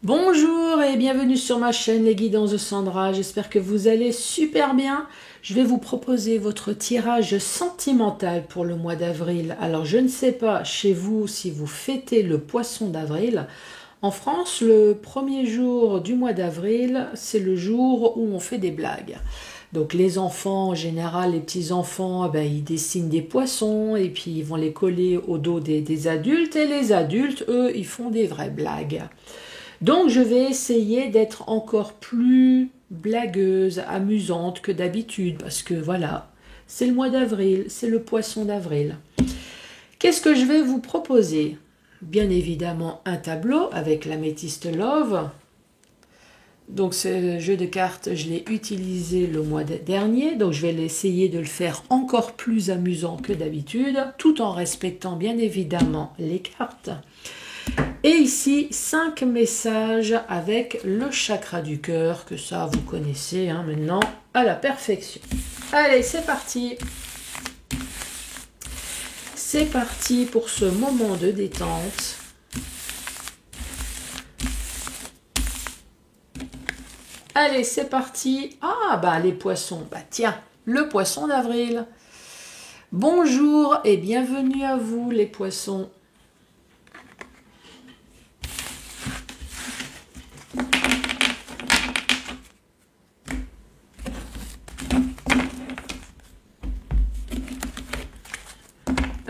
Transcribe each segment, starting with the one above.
Bonjour et bienvenue sur ma chaîne Les Guidances de Sandra, j'espère que vous allez super bien. Je vais vous proposer votre tirage sentimental pour le mois d'avril. Alors je ne sais pas chez vous si vous fêtez le poisson d'avril. En France, le premier jour du mois d'avril, c'est le jour où on fait des blagues. Donc les enfants, en général, les petits-enfants, ils dessinent des poissons et puis ils vont les coller au dos des adultes. Et les adultes, eux, ils font des vraies blagues. Donc je vais essayer d'être encore plus blagueuse, amusante que d'habitude, parce que voilà, c'est le mois d'avril, c'est le poisson d'avril. Qu'est-ce que je vais vous proposer? Bien évidemment un tableau avec l'améthyste Love. Donc ce jeu de cartes, je l'ai utilisé le mois dernier, donc je vais essayer de le faire encore plus amusant que d'habitude, tout en respectant bien évidemment les cartes. Et ici, 5 messages avec le chakra du cœur, que ça vous connaissez maintenant à la perfection. Allez, c'est parti. C'est parti pour ce moment de détente. Allez, c'est parti. Ah, les poissons. Tiens, le poisson d'avril. Bonjour et bienvenue à vous, les poissons.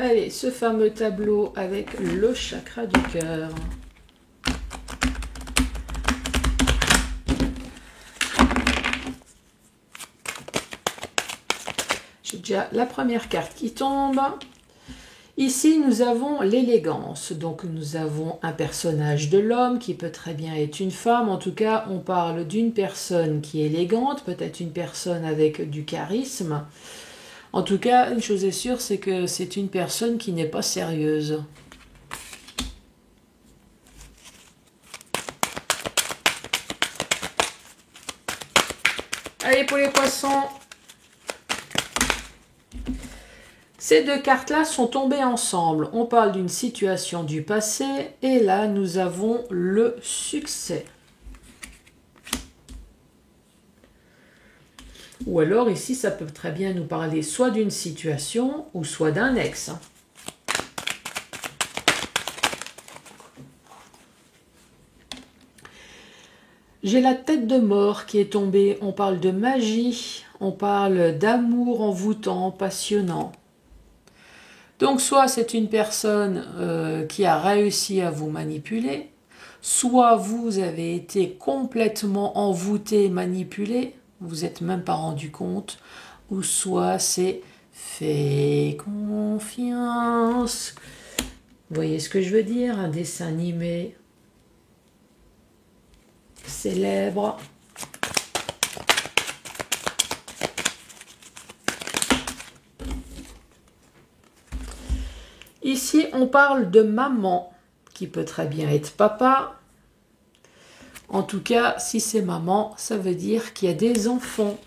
Allez, ce fameux tableau avec le chakra du cœur. J'ai déjà la première carte qui tombe. Ici, nous avons l'élégance. Donc, nous avons un personnage de l'homme qui peut très bien être une femme. En tout cas, on parle d'une personne qui est élégante, peut-être une personne avec du charisme. En tout cas, une chose est sûre, c'est que c'est une personne qui n'est pas sérieuse. Allez, pour les poissons. Ces deux cartes-là sont tombées ensemble. On parle d'une situation du passé et là, nous avons le succès. Ou alors ici, ça peut très bien nous parler soit d'une situation ou soit d'un ex. J'ai la tête de mort qui est tombée. On parle de magie, on parle d'amour envoûtant, passionnant. Donc soit c'est une personne qui a réussi à vous manipuler, soit vous avez été complètement envoûté, manipulé, vous n'êtes même pas rendu compte, ou soit c'est fais confiance. Vous voyez ce que je veux dire? Un dessin animé célèbre. Ici, on parle de maman, qui peut très bien être papa. En tout cas, si c'est maman, ça veut dire qu'il y a des enfants.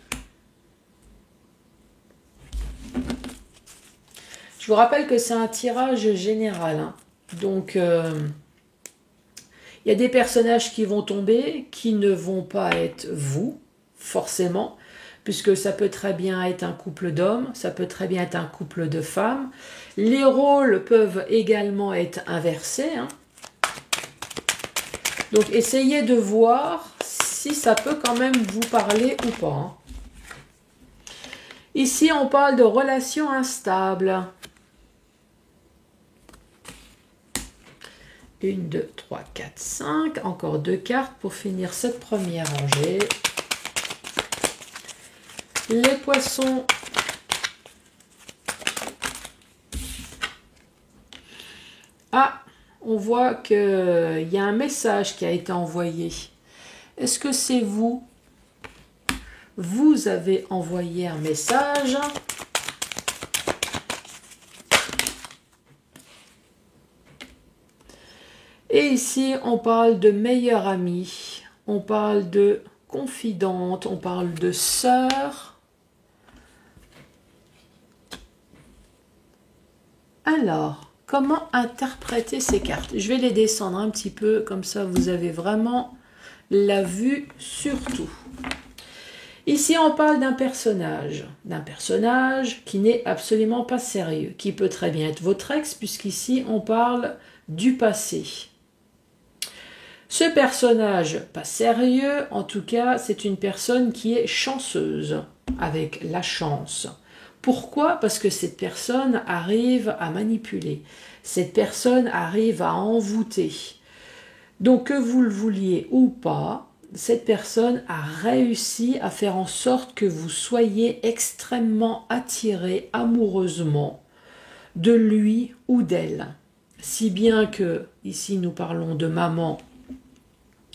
Je vous rappelle que c'est un tirage général. Donc, il y a des personnages qui vont tomber, qui ne vont pas être vous, forcément, puisque ça peut très bien être un couple d'hommes, ça peut très bien être un couple de femmes. Les rôles peuvent également être inversés. Donc, essayez de voir si ça peut quand même vous parler ou pas. Ici, on parle de relations instables. 1, 2, 3, 4, 5. Encore 2 cartes pour finir cette première rangée. Les poissons. Ah, on voit qu'il y a un message qui a été envoyé. Est-ce que c'est vous? Vous avez envoyé un message. Et ici, on parle de meilleure amie, on parle de confidente, on parle de sœur. Alors, comment interpréter ces cartes? Je vais les descendre un petit peu, comme ça vous avez vraiment la vue sur tout. Ici, on parle d'un personnage qui n'est absolument pas sérieux, qui peut très bien être votre ex, puisqu'ici, on parle du passé. Ce personnage, pas sérieux, en tout cas, c'est une personne qui est chanceuse, avec la chance. Pourquoi? Parce que cette personne arrive à manipuler, cette personne arrive à envoûter. Donc, que vous le vouliez ou pas, cette personne a réussi à faire en sorte que vous soyez extrêmement attiré amoureusement de lui ou d'elle. Si bien que, ici nous parlons de maman,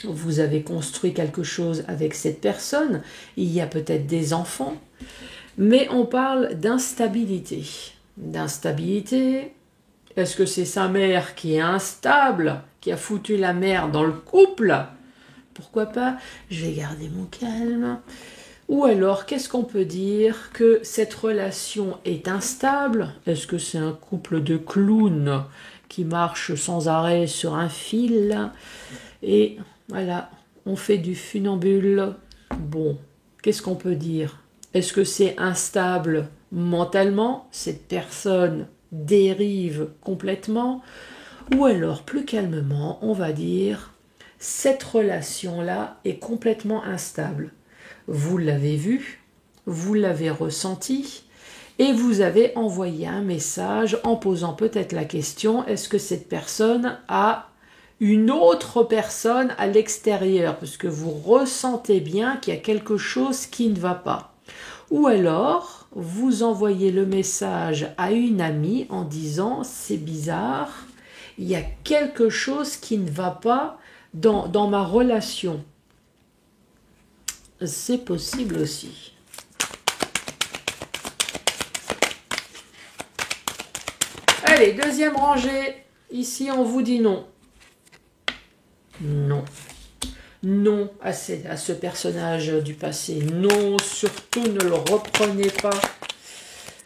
vous avez construit quelque chose avec cette personne, il y a peut-être des enfants, mais on parle d'instabilité. D'instabilité, est-ce que c'est sa mère qui est instable, qui a foutu la merde dans le couple? Pourquoi pas? Je vais garder mon calme. Ou alors, qu'est-ce qu'on peut dire? Que cette relation est instable? Est-ce que c'est un couple de clowns qui marche sans arrêt sur un fil? Et voilà, on fait du funambule. Bon, qu'est-ce qu'on peut dire? Est-ce que c'est instable mentalement? Cette personne dérive complètement? Ou alors, plus calmement, on va dire, cette relation-là est complètement instable. Vous l'avez vu, vous l'avez ressenti, et vous avez envoyé un message en posant peut-être la question, est-ce que cette personne a une autre personne à l'extérieur? Parce que vous ressentez bien qu'il y a quelque chose qui ne va pas. Ou alors, vous envoyez le message à une amie en disant, c'est bizarre, il y a quelque chose qui ne va pas dans ma relation. C'est possible aussi. Allez, deuxième rangée. Ici, on vous dit non. Non. Non à ce personnage du passé. Non, surtout ne le reprenez pas.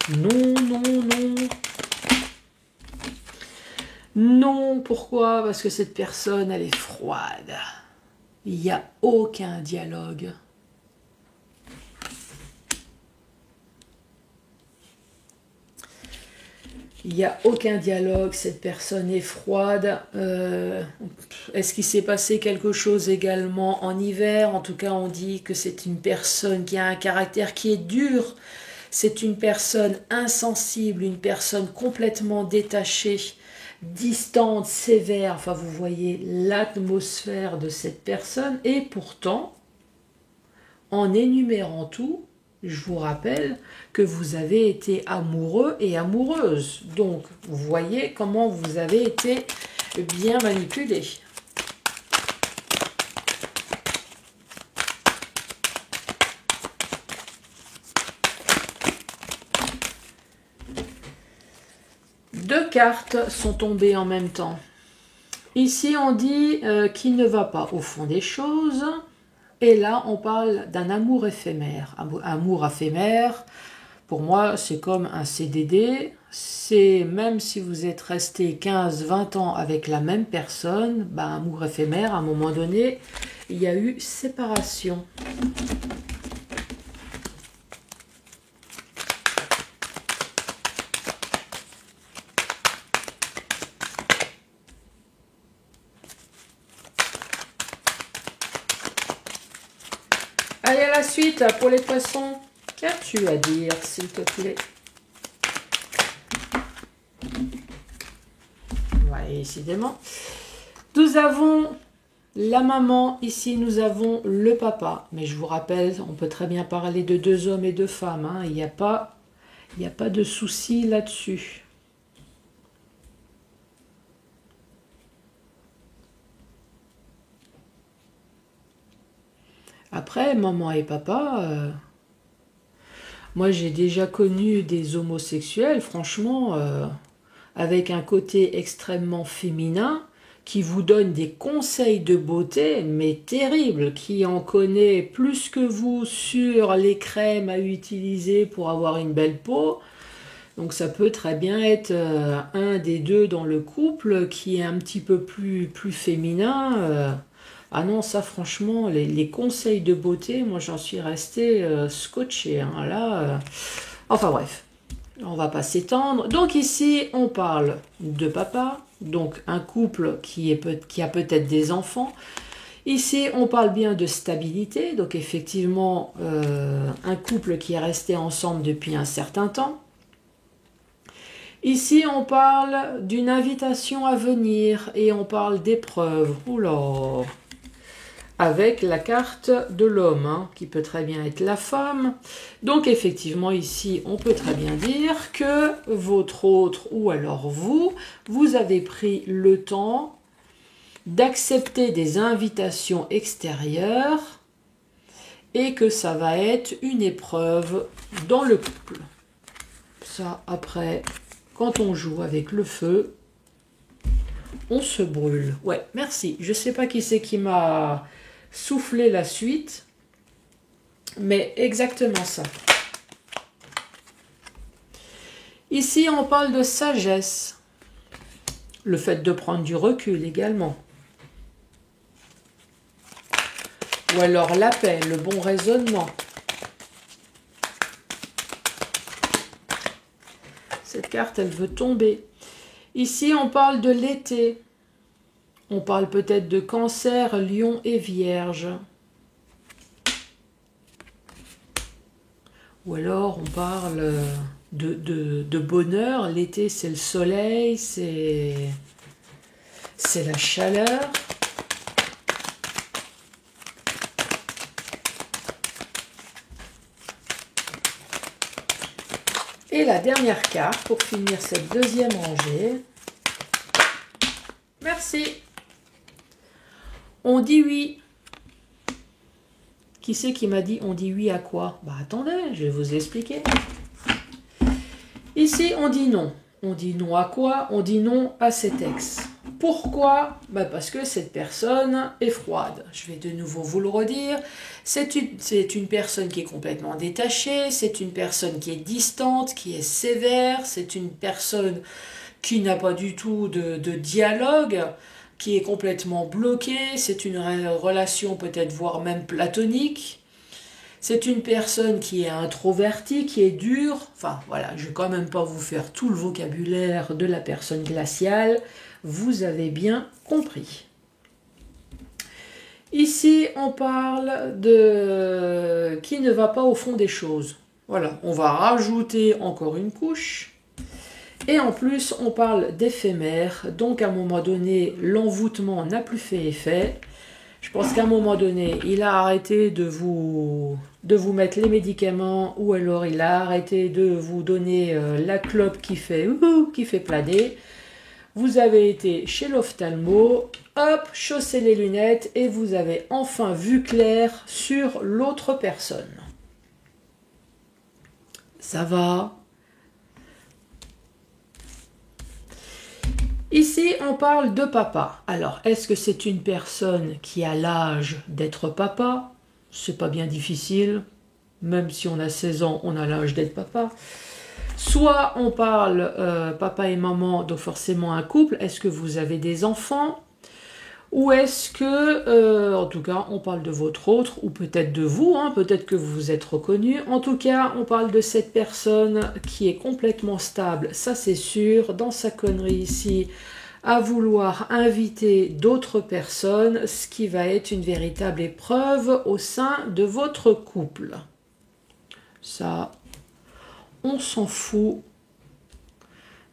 Non, non, non. Non, pourquoi? Parce que cette personne, elle est froide. Il n'y a aucun dialogue. Il n'y a aucun dialogue, cette personne est froide. Est-ce qu'il s'est passé quelque chose également en hiver? En tout cas, on dit que c'est une personne qui a un caractère qui est dur. C'est une personne insensible, une personne complètement détachée, distante, sévère. Enfin, vous voyez l'atmosphère de cette personne. Et pourtant, en énumérant tout, je vous rappelle que vous avez été amoureux et amoureuse. Donc, vous voyez comment vous avez été bien manipulé. Deux cartes sont tombées en même temps. Ici, on dit qu'il ne va pas au fond des choses. Et là, on parle d'un amour éphémère. Amour éphémère, pour moi, c'est comme un CDD. C'est même si vous êtes resté 15-20 ans avec la même personne, ben, amour éphémère, à un moment donné, il y a eu séparation. Allez, à la suite, pour les poissons, qu'as-tu à dire, s'il te plaît? Ouais, décidément. Nous avons la maman, ici nous avons le papa. Mais je vous rappelle, on peut très bien parler de deux hommes et deux femmes. Hein. Il n'y a pas de souci là-dessus. Après, maman et papa, moi j'ai déjà connu des homosexuels, franchement, avec un côté extrêmement féminin, qui vous donne des conseils de beauté, mais terribles, qui en connaît plus que vous sur les crèmes à utiliser pour avoir une belle peau. Donc ça peut très bien être un des deux dans le couple qui est un petit peu plus féminin. Ah non, ça franchement, les conseils de beauté, moi j'en suis restée scotchée. Hein. Là, enfin bref, on va pas s'étendre. Donc ici, on parle de papa, donc un couple qui a peut-être des enfants. Ici, on parle bien de stabilité, donc effectivement, un couple qui est resté ensemble depuis un certain temps. Ici, on parle d'une invitation à venir et on parle d'épreuves. Oula! Avec la carte de l'homme, hein, qui peut très bien être la femme. Donc effectivement, ici, on peut très bien dire que votre autre, ou alors vous avez pris le temps d'accepter des invitations extérieures et que ça va être une épreuve dans le couple. Ça, après, quand on joue avec le feu, on se brûle. Ouais, merci. Je sais pas qui c'est qui m'a soufflé la suite, mais exactement ça. Ici, on parle de sagesse. Le fait de prendre du recul également. Ou alors la paix, le bon raisonnement. Cette carte, elle veut tomber. Ici, on parle de l'été. On parle peut-être de Cancer, Lion et Vierge. Ou alors, on parle de bonheur. L'été, c'est le soleil, c'est la chaleur. Et la dernière carte pour finir cette deuxième rangée. Merci. On dit oui. Qui c'est qui m'a dit on dit oui à quoi? Bah attendez, je vais vous expliquer. Ici, on dit non. On dit non à quoi? On dit non à cet ex. Pourquoi? Bah parce que cette personne est froide. Je vais de nouveau vous le redire. C'est une personne qui est complètement détachée, c'est une personne qui est distante, qui est sévère, c'est une personne qui n'a pas du tout de dialogue, qui est complètement bloquée, c'est une relation peut-être voire même platonique. C'est une personne qui est introvertie, qui est dure. Enfin voilà, je ne vais quand même pas vous faire tout le vocabulaire de la personne glaciale. Vous avez bien compris. Ici, on parle de qui ne va pas au fond des choses. Voilà, on va rajouter encore une couche. Et en plus, on parle d'éphémère. Donc, à un moment donné, l'envoûtement n'a plus fait effet. Je pense qu'à un moment donné, il a arrêté de vous mettre les médicaments ou alors il a arrêté de vous donner la clope qui fait planer. Vous avez été chez l'ophtalmo, hop, chaussez les lunettes et vous avez enfin vu clair sur l'autre personne. Ça va? Ici, on parle de papa. Alors, est-ce que c'est une personne qui a l'âge d'être papa? C'est pas bien difficile. Même si on a 16 ans, on a l'âge d'être papa. Soit on parle papa et maman, donc forcément un couple. Est-ce que vous avez des enfants? Ou est-ce que, en tout cas, on parle de votre autre, ou peut-être de vous, hein, peut-être que vous vous êtes reconnu. En tout cas, on parle de cette personne qui est complètement stable, ça c'est sûr, dans sa connerie ici, à vouloir inviter d'autres personnes, ce qui va être une véritable épreuve au sein de votre couple. Ça, on s'en fout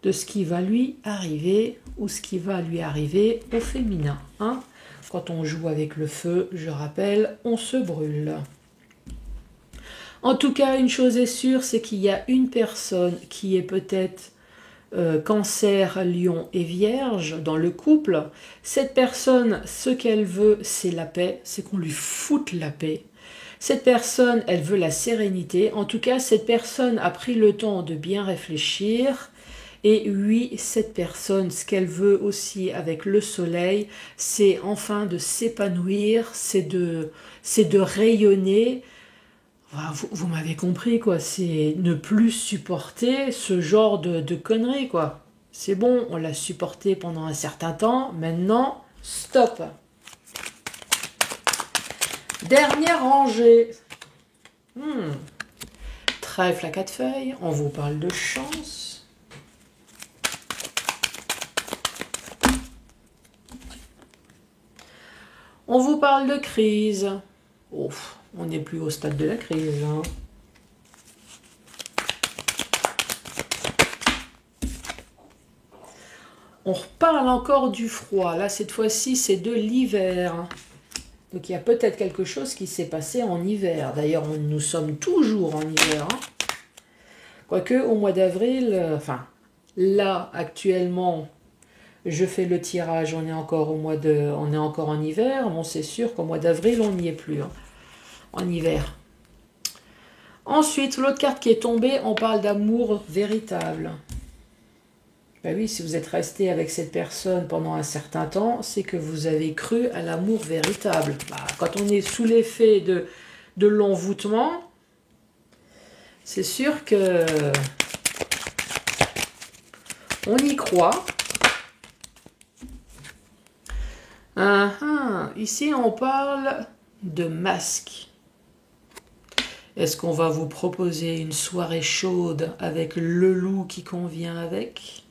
de ce qui va lui arriver ou ce qui va lui arriver au féminin. Hein. Quand on joue avec le feu, je rappelle, on se brûle. En tout cas, une chose est sûre, c'est qu'il y a une personne qui est peut-être Cancer, Lion et Vierge dans le couple. Cette personne, ce qu'elle veut, c'est la paix, c'est qu'on lui foute la paix. Cette personne, elle veut la sérénité. En tout cas, cette personne a pris le temps de bien réfléchir. Et oui, cette personne, ce qu'elle veut aussi avec le soleil, c'est enfin de s'épanouir, c'est de rayonner. Enfin, vous m'avez compris, quoi. C'est ne plus supporter ce genre de conneries, quoi. C'est bon, on l'a supporté pendant un certain temps. Maintenant, stop. Dernière rangée. Trèfle à 4 feuilles. On vous parle de chance. On vous parle de crise. Ouf, on n'est plus au stade de la crise, hein. On reparle encore du froid. Là, cette fois-ci, c'est de l'hiver. Donc, il y a peut-être quelque chose qui s'est passé en hiver. D'ailleurs, nous sommes toujours en hiver, hein. Quoique, au mois d'avril, enfin, là, actuellement, je fais le tirage, on est encore on est encore en hiver. Bon, c'est sûr qu'au mois d'avril, on n'y est plus, hein, en hiver. Ensuite, l'autre carte qui est tombée, on parle d'amour véritable. Ben oui, si vous êtes resté avec cette personne pendant un certain temps, c'est que vous avez cru à l'amour véritable. Bah, quand on est sous l'effet de l'envoûtement, c'est sûr que on y croit. Ici, on parle de masque. Est-ce qu'on va vous proposer une soirée chaude avec le loup qui convient avec ?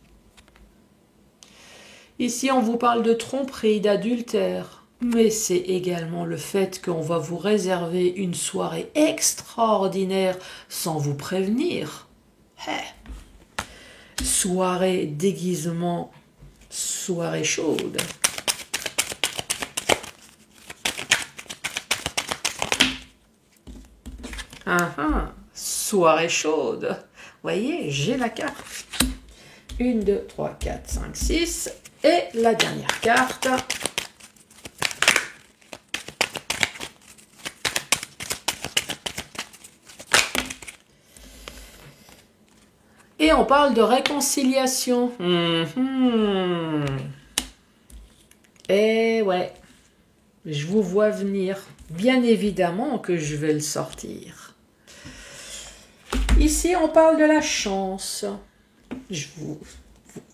Ici, on vous parle de tromperie, d'adultère. Mais c'est également le fait qu'on va vous réserver une soirée extraordinaire sans vous prévenir. Soirée déguisement, soirée chaude. Soirée chaude. Voyez, j'ai la carte. 1, 2, 3, 4, 5, 6. Et la dernière carte. Et on parle de réconciliation. Et ouais, je vous vois venir. Bien évidemment que je vais le sortir. Ici, on parle de la chance.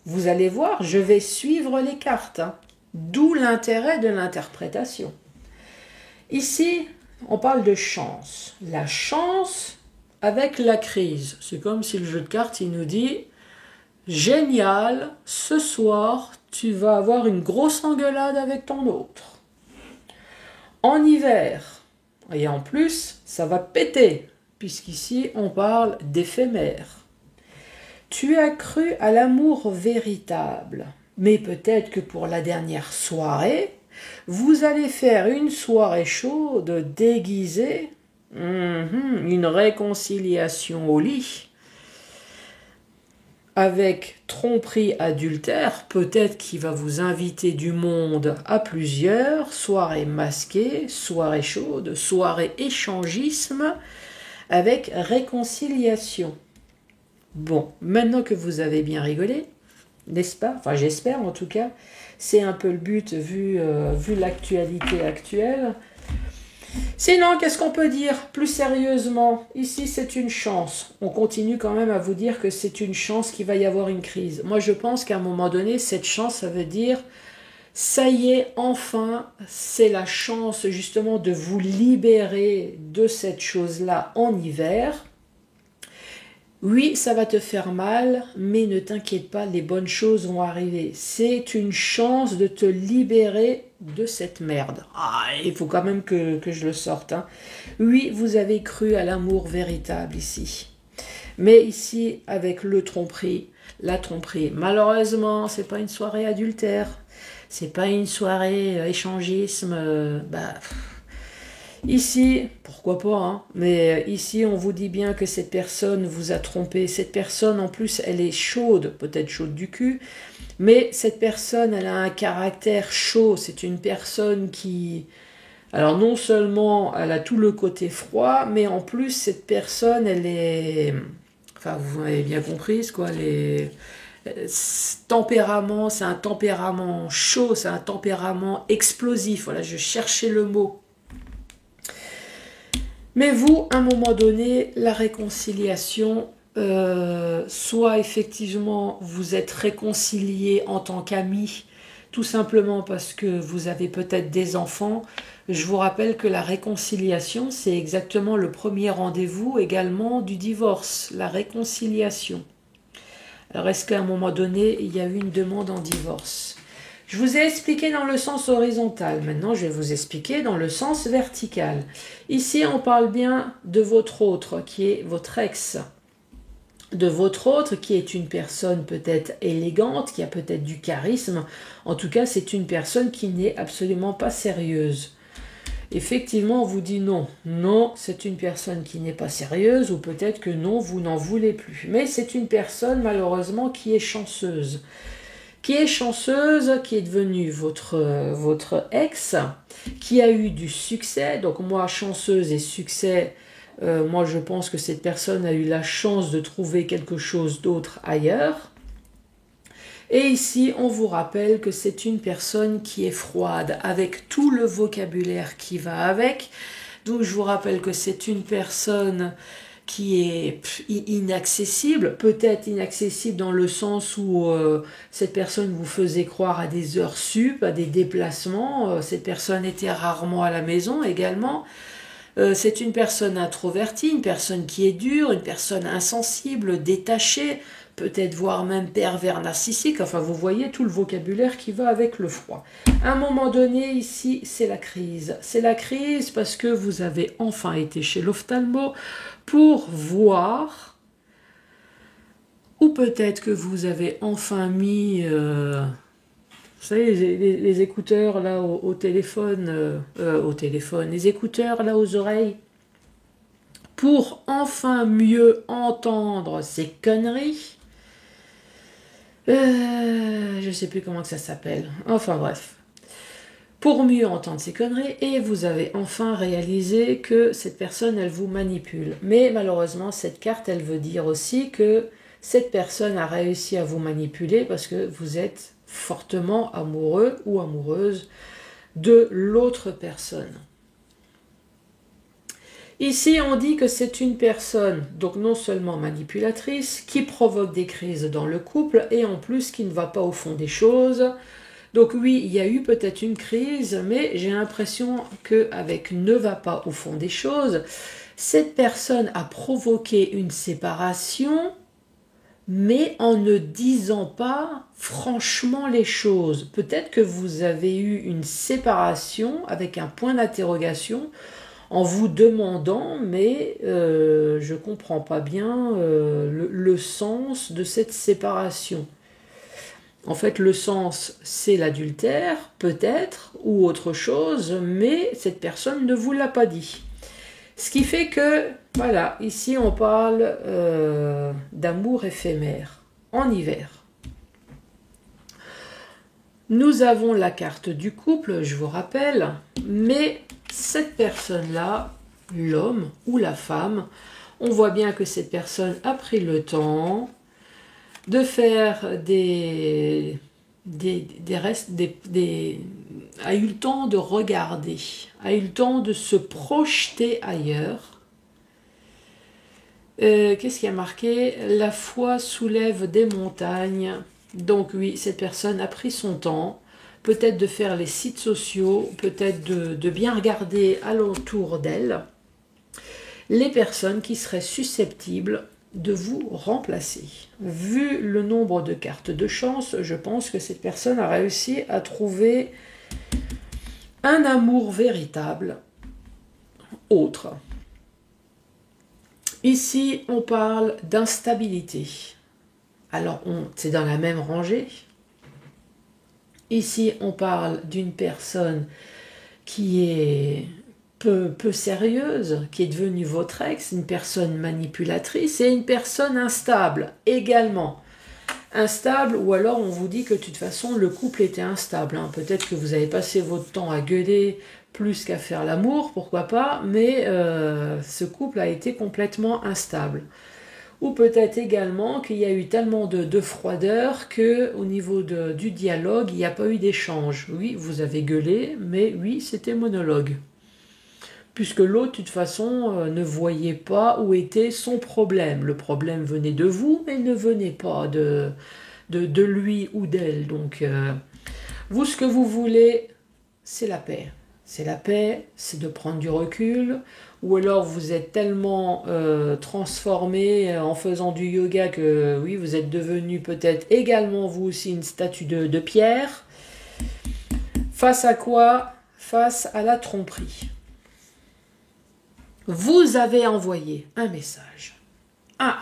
Vous allez voir, je vais suivre les cartes. Hein. D'où l'intérêt de l'interprétation. Ici, on parle de chance. La chance avec la crise. C'est comme si le jeu de cartes, il nous dit « Génial, ce soir, tu vas avoir une grosse engueulade avec ton autre. » En hiver, et en plus, ça va péter, puisqu'ici, on parle d'éphémère. Tu as cru à l'amour véritable, mais peut-être que pour la dernière soirée, vous allez faire une soirée chaude déguisée, une réconciliation au lit, avec tromperie adultère, peut-être qu'il va vous inviter du monde à plusieurs, soirée masquée, soirée chaude, soirée échangisme, avec réconciliation. Bon, maintenant que vous avez bien rigolé, n'est-ce pas? Enfin, j'espère en tout cas. C'est un peu le but vu l'actualité actuelle. Sinon, qu'est-ce qu'on peut dire plus sérieusement? Ici, c'est une chance. On continue quand même à vous dire que c'est une chance qu'il va y avoir une crise. Moi, je pense qu'à un moment donné, cette chance, ça veut dire ça y est, enfin, c'est la chance justement de vous libérer de cette chose-là en hiver. Oui, ça va te faire mal, mais ne t'inquiète pas, les bonnes choses vont arriver. C'est une chance de te libérer de cette merde. Ah, il faut quand même que je le sorte. Hein. Oui, vous avez cru à l'amour véritable ici. Mais ici, avec le tromperie, la tromperie, malheureusement, c'est pas une soirée adultère. C'est pas une soirée échangisme. Ici, pourquoi pas, hein, mais ici on vous dit bien que cette personne vous a trompé. Cette personne en plus elle est chaude, peut-être chaude du cul, mais cette personne elle a un caractère chaud. C'est une personne qui... Alors non seulement elle a tout le côté froid, mais en plus cette personne elle est... Enfin vous avez bien compris, quoi, les... Tempérament, c'est un tempérament chaud, c'est un tempérament explosif. Voilà, je cherchais le mot. Mais vous, à un moment donné, la réconciliation, soit effectivement vous êtes réconciliés en tant qu'amis, tout simplement parce que vous avez peut-être des enfants. Je vous rappelle que la réconciliation, c'est exactement le premier rendez-vous également du divorce, la réconciliation. Alors est-ce qu'à un moment donné, il y a eu une demande en divorce? Je vous ai expliqué dans le sens horizontal. Maintenant, je vais vous expliquer dans le sens vertical. Ici, on parle bien de votre autre, qui est votre ex. De votre autre, qui est une personne peut-être élégante, qui a peut-être du charisme. En tout cas, c'est une personne qui n'est absolument pas sérieuse. Effectivement, on vous dit non. Non, c'est une personne qui n'est pas sérieuse, ou peut-être que non, vous n'en voulez plus. Mais c'est une personne, malheureusement, qui est chanceuse. Qui est devenue votre ex, qui a eu du succès. Donc moi, chanceuse et succès, moi je pense que cette personne a eu la chance de trouver quelque chose d'autre ailleurs. Et ici, on vous rappelle que c'est une personne qui est froide, avec tout le vocabulaire qui va avec. Donc je vous rappelle que c'est une personne qui est inaccessible, peut-être inaccessible dans le sens où cette personne vous faisait croire à des heures sup, à des déplacements, cette personne était rarement à la maison également. C'est une personne introvertie, une personne qui est dure, une personne insensible, détachée, peut-être voire même pervers narcissique, enfin vous voyez tout le vocabulaire qui va avec le froid. À un moment donné ici, c'est la crise. C'est la crise parce que vous avez enfin été chez l'ophtalmo pour voir, ou peut-être que vous avez enfin mis, vous savez, les écouteurs là au téléphone, les écouteurs là aux oreilles, pour enfin mieux entendre ces conneries. Je sais plus comment que ça s'appelle. Enfin bref. Pour mieux entendre ces conneries, et vous avez enfin réalisé que cette personne, elle vous manipule. Mais malheureusement, cette carte, elle veut dire aussi que cette personne a réussi à vous manipuler parce que vous êtes fortement amoureux ou amoureuse de l'autre personne. Ici, on dit que c'est une personne, donc non seulement manipulatrice, qui provoque des crises dans le couple, et en plus qui ne va pas au fond des choses. Donc oui, il y a eu peut-être une crise, mais j'ai l'impression qu'avec ne va pas au fond des choses, cette personne a provoqué une séparation, mais en ne disant pas franchement les choses. Peut-être que vous avez eu une séparation avec un point d'interrogation, en vous demandant, mais je ne comprends pas bien le sens de cette séparation. En fait, le sens, c'est l'adultère, peut-être, ou autre chose, mais cette personne ne vous l'a pas dit. Ce qui fait que, voilà, ici on parle d'amour éphémère, en hiver. Nous avons la carte du couple, je vous rappelle, mais cette personne-là, l'homme ou la femme, on voit bien que cette personne a pris le temps de faire a eu le temps de regarder, a eu le temps de se projeter ailleurs. Qu'est-ce qui a marqué? La foi soulève des montagnes. Donc oui, cette personne a pris son temps, peut-être de faire les sites sociaux, peut-être de bien regarder alentour d'elle les personnes qui seraient susceptibles de vous remplacer. Vu le nombre de cartes de chance, je pense que cette personne a réussi à trouver un amour véritable autre. Ici, on parle d'instabilité. Alors, c'est dans la même rangée. Ici, on parle d'une personne qui est peu sérieuse, qui est devenue votre ex, une personne manipulatrice et une personne instable également. Instable, ou alors on vous dit que de toute façon le couple était instable. Hein. Peut-être que vous avez passé votre temps à gueuler plus qu'à faire l'amour, pourquoi pas, mais ce couple a été complètement instable. Ou peut-être également qu'il y a eu tellement de froideur qu'au niveau du dialogue, il n'y a pas eu d'échange. Oui, vous avez gueulé, mais oui, c'était monologue. puisque l'autre, de toute façon, ne voyait pas où était son problème. Le problème venait de vous, mais ne venait pas de lui ou d'elle. Donc, vous, ce que vous voulez, c'est la paix. C'est la paix, c'est de prendre du recul, ou alors vous êtes tellement transformé en faisant du yoga que oui, vous êtes devenu peut-être également vous aussi une statue de pierre. Face à quoi? Face à la tromperie. Vous avez envoyé un message. Ah,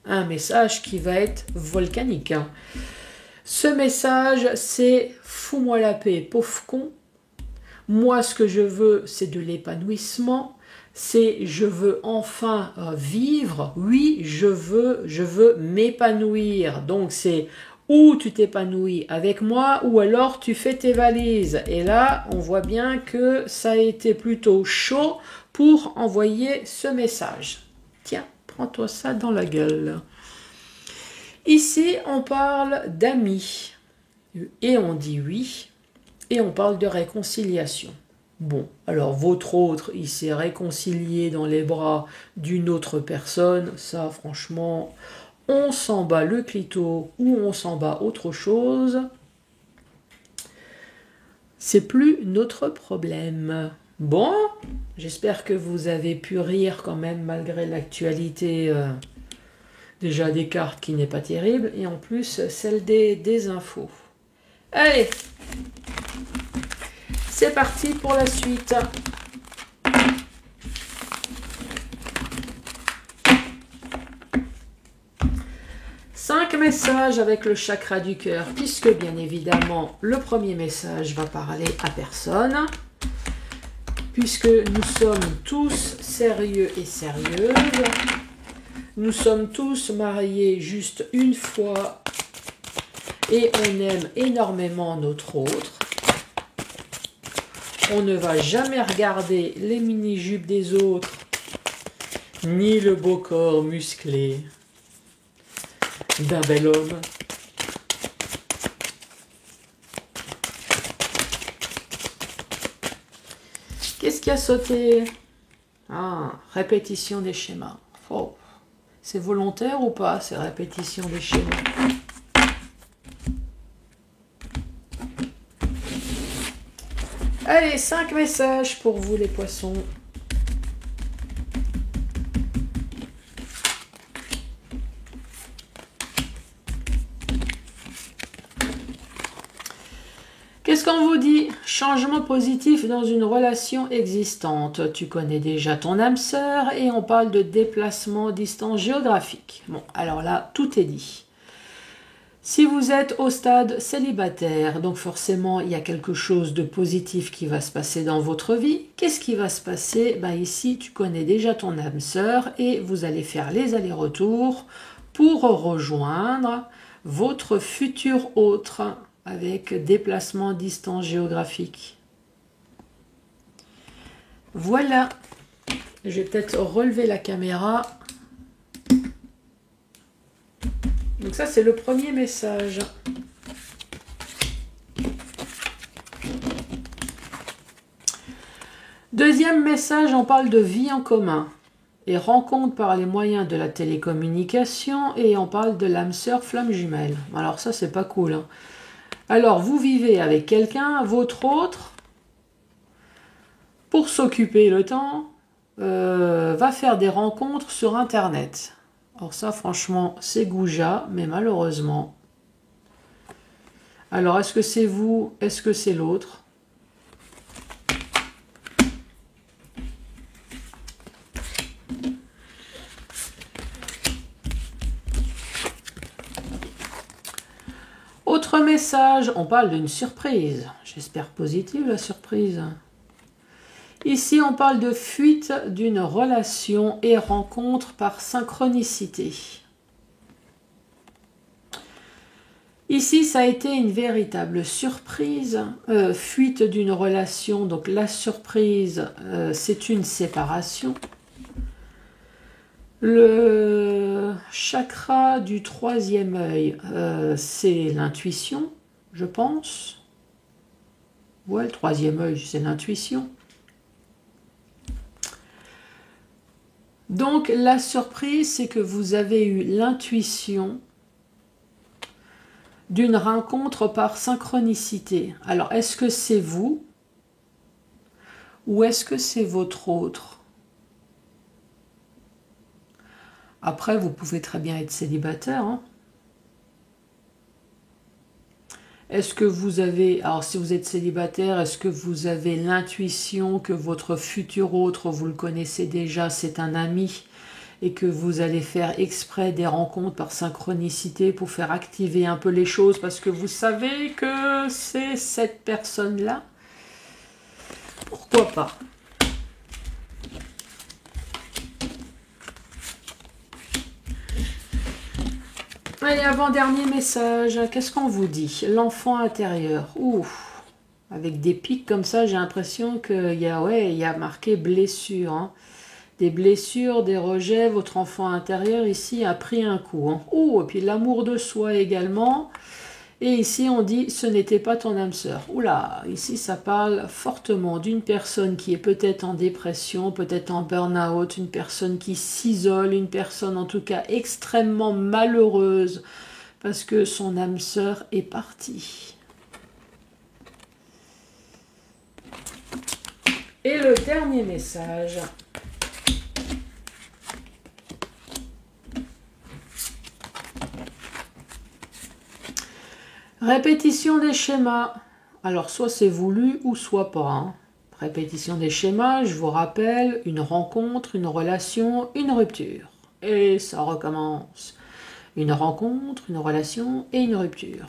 un message qui va être volcanique. Hein. Ce message, c'est « Fous-moi la paix, pauvre con ». Moi, ce que je veux, c'est de l'épanouissement. C'est « Je veux enfin vivre ». Oui, je veux m'épanouir. Donc, c'est ou tu t'épanouis avec moi, ou alors tu fais tes valises. Et là, on voit bien que ça a été plutôt chaud pour envoyer ce message. Tiens, prends-toi ça dans la gueule. Ici, on parle d'amis. Et on dit oui. Et on parle de réconciliation. Bon, alors votre autre, il s'est réconcilié dans les bras d'une autre personne. Ça, franchement, on s'en bat le clito ou on s'en bat autre chose. C'est plus notre problème. Bon, j'espère que vous avez pu rire quand même malgré l'actualité déjà des cartes qui n'est pas terrible et en plus celle des infos. Allez, c'est parti pour la suite. Cinq messages avec le chakra du cœur, puisque bien évidemment le premier message va parler à personne. Puisque nous sommes tous sérieux et sérieuses, nous sommes tous mariés juste une fois et on aime énormément notre autre. On ne va jamais regarder les mini-jupes des autres, ni le beau corps musclé d'un bel homme. Qu'est-ce qui a sauté? Ah, répétition des schémas. Oh. C'est volontaire ou pas, ces répétitions des schémas? Allez, 5 messages pour vous les poissons. Qu'est-ce qu'on vous dit? Changement positif dans une relation existante. Tu connais déjà ton âme sœur et on parle de déplacement, distance géographique. Bon, alors là, tout est dit. Si vous êtes au stade célibataire, donc forcément, il y a quelque chose de positif qui va se passer dans votre vie. Qu'est-ce qui va se passer? Ben ici, tu connais déjà ton âme sœur et vous allez faire les allers-retours pour rejoindre votre futur autre avec déplacement, distance géographique. Voilà. Je vais peut-être relever la caméra. Donc ça, c'est le premier message. Deuxième message, on parle de vie en commun. Et rencontre par les moyens de la télécommunication. Et on parle de l'âme sœur flamme jumelle. Alors ça, c'est pas cool. Hein. Alors, vous vivez avec quelqu'un, votre autre, pour s'occuper le temps, va faire des rencontres sur Internet. Alors ça, franchement, c'est goujat, mais malheureusement. Alors, est-ce que c'est vous? Est-ce que c'est l'autre? Autre message, on parle d'une surprise. J'espère positive la surprise. Ici, on parle de fuite d'une relation et rencontre par synchronicité. Ici, ça a été une véritable surprise. Fuite d'une relation, donc la surprise, c'est une séparation. Le chakra du troisième œil, c'est l'intuition, je pense. Ouais, le troisième œil, c'est l'intuition. Donc la surprise, c'est que vous avez eu l'intuition d'une rencontre par synchronicité. Alors, est-ce que c'est vous ou est-ce que c'est votre autre? Après, vous pouvez très bien être célibataire, hein. Est-ce que vous avez, alors si vous êtes célibataire, est-ce que vous avez l'intuition que votre futur autre, vous le connaissez déjà, c'est un ami et que vous allez faire exprès des rencontres par synchronicité pour faire activer un peu les choses parce que vous savez que c'est cette personne-là? Pourquoi pas? Allez, avant-dernier message, qu'est-ce qu'on vous dit? L'enfant intérieur. Ouf, avec des pics comme ça, j'ai l'impression qu'il y a, ouais, il y a marqué blessure, hein. Des blessures, des rejets, votre enfant intérieur ici a pris un coup, hein. Ouh, et puis l'amour de soi également. Et ici, on dit, ce n'était pas ton âme sœur. Oula, ici, ça parle fortement d'une personne qui est peut-être en dépression, peut-être en burn-out, une personne qui s'isole, une personne en tout cas extrêmement malheureuse parce que son âme sœur est partie. Et le dernier message. Répétition des schémas. Alors, soit c'est voulu ou soit pas, hein. Répétition des schémas, je vous rappelle, une rencontre, une relation, une rupture. Et ça recommence. Une rencontre, une relation et une rupture.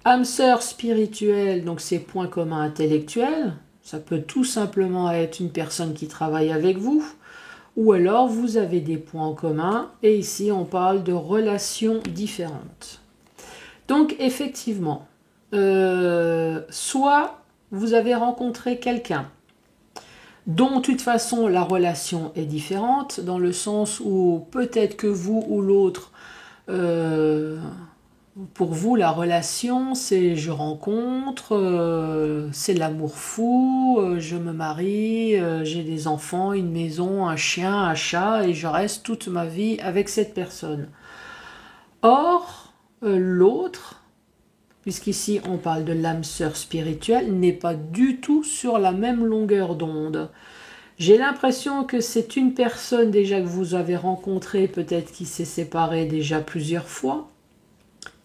Âme sœur spirituelle, donc c'est points communs intellectuels. Ça peut tout simplement être une personne qui travaille avec vous. Ou alors vous avez des points en commun. Et ici, on parle de relations différentes. Donc effectivement, soit vous avez rencontré quelqu'un dont de toute façon la relation est différente, dans le sens où peut-être que vous ou l'autre, pour vous la relation c'est je rencontre, c'est l'amour fou, je me marie, j'ai des enfants, une maison, un chien, un chat et je reste toute ma vie avec cette personne. Or, l'autre, puisqu'ici on parle de l'âme sœur spirituelle, n'est pas du tout sur la même longueur d'onde. J'ai l'impression que c'est une personne déjà que vous avez rencontrée, peut-être qui s'est séparée déjà plusieurs fois,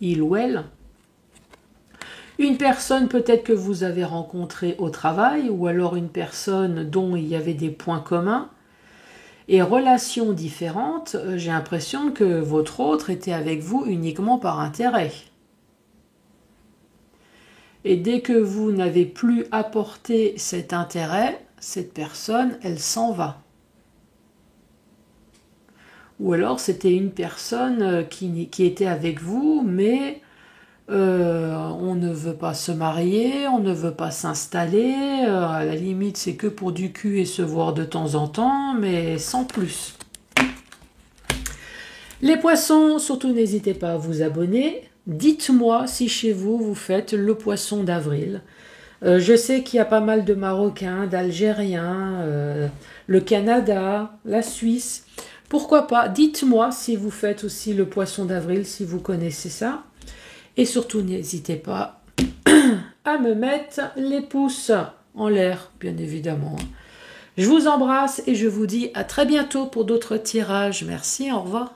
il ou elle. Une personne peut-être que vous avez rencontrée au travail, ou alors une personne dont il y avait des points communs. Et relations différentes, j'ai l'impression que votre autre était avec vous uniquement par intérêt. Et dès que vous n'avez plus apporté cet intérêt, cette personne, elle s'en va. Ou alors c'était une personne qui était avec vous, mais on ne veut pas se marier, on ne veut pas s'installer, à la limite c'est que pour du cul et se voir de temps en temps, mais sans plus. Les poissons, surtout n'hésitez pas à vous abonner. Dites-moi si chez vous, vous faites le poisson d'avril. Je sais qu'il y a pas mal de Marocains, d'Algériens, le Canada, la Suisse. Pourquoi pas? Dites-moi si vous faites aussi le poisson d'avril, si vous connaissez ça. Et surtout, n'hésitez pas à me mettre les pouces en l'air, bien évidemment. Je vous embrasse et je vous dis à très bientôt pour d'autres tirages. Merci, au revoir.